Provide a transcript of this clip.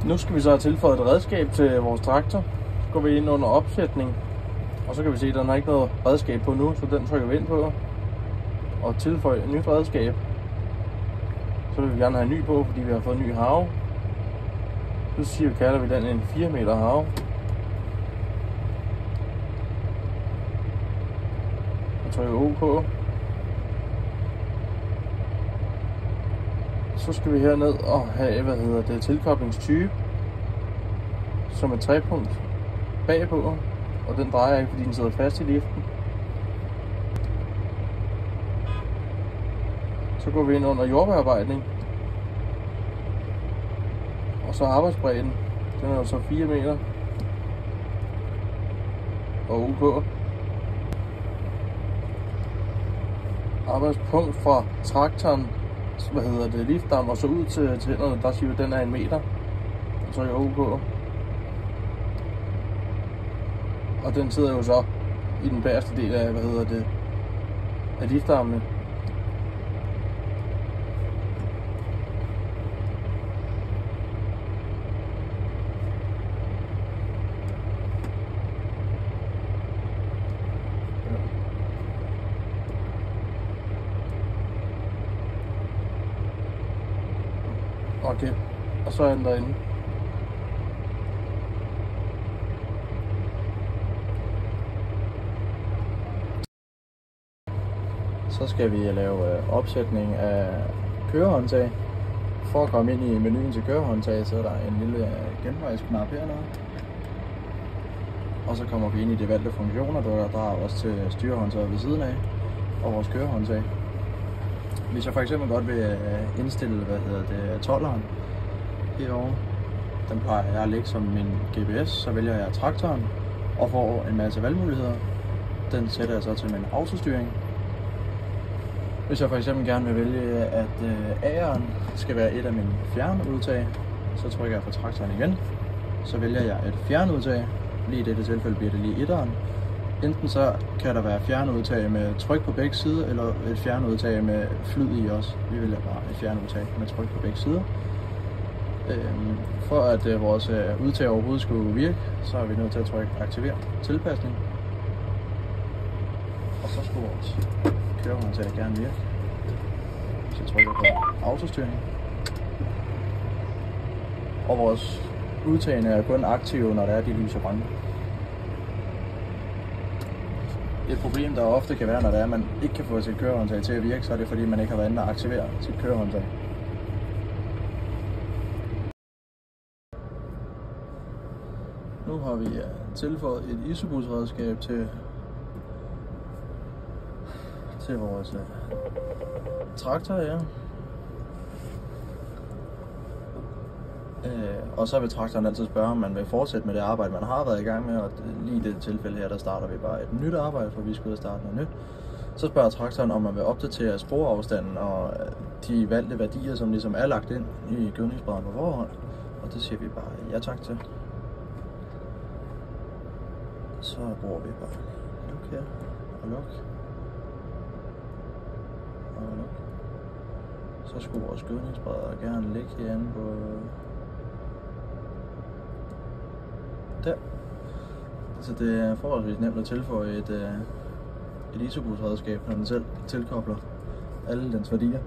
Nu skal vi så have tilføjet et redskab til vores traktor. Så går vi ind under opsætning, og så kan vi se, at den har ikke noget redskab på nu, så den trykker vi ind på og tilføje et nyt redskab. Så vil vi gerne have en ny på, fordi vi har fået en ny harve. Så kalder vi den en 4 meter harve. Og trykker OK. Så skal vi herned og have, tilkoblingstype, som er 3-punkt bagpå, og den drejer ikke, fordi den sidder fast i liften. Så går vi ind under jordbearbejdning, og så arbejdsbredden, den er jo så 4 meter, og OK. Arbejdspunkt fra traktoren, liftdarm, og så ud til tænderne, der siger vi, at den er 1 meter, og så er jeg OK. Og den sidder jo så i den bagerste del af, af liftdarmene. Okay, og så er den derinde. Så skal vi lave opsætning af kørehåndtag. For at komme ind i menuen til kørehåndtag, så er der en lille genvejsknap hernede. Og så kommer vi ind i de valgte funktioner, der drejer også til styrehåndtaget ved siden af og vores kørehåndtag. Hvis jeg for eksempel godt vil indstille, tolderen herovre, den plejer jeg at lægge som min GPS, så vælger jeg traktoren og får en masse valgmuligheder. Den sætter jeg så til min autostyring. Hvis jeg for eksempel gerne vil vælge, at A'eren skal være et af mine fjernudtag, så trykker jeg på traktoren igen. Så vælger jeg et fjernudtag. Lige i dette tilfælde bliver det lige 1'eren. Enten så kan der være fjernudtag med tryk på begge sider, eller et fjernudtag med flyd i også. Vi vælger bare et fjernudtag med tryk på begge sider. For at vores udtag overhovedet skulle virke, så er vi nødt til at trykke aktiver tilpasning. Og så skulle vores kørehåndtag gerne virke. Så trykker jeg på autostyring. Og vores udtagene er kun aktive, når de lyser grønne. Et problem, der ofte kan være, når man ikke kan få sit kørehåndtag til at virke, så er det fordi, man ikke har været inde og aktivere sit kørehåndtag. Nu har vi tilføjet et isobusredskab til vores traktor her. Og så vil traktoren altid spørge, om man vil fortsætte med det arbejde, man har været i gang med. Og lige i det tilfælde her, der starter vi bare et nyt arbejde, for vi skal ud og starte noget nyt. Så spørger traktoren, om man vil opdatere sporafstanden og de valgte værdier, som ligesom er lagt ind i gødningsbrædderen på forhånd. Og det siger vi bare ja tak til. Så bruger vi bare luk her og luk. Og luk. Så skulle vores gødningsbrædder gerne ligge herinde på der. Så det er forholdsvis nemt at tilføje et isobusredskab, når den selv tilkobler alle dens værdier.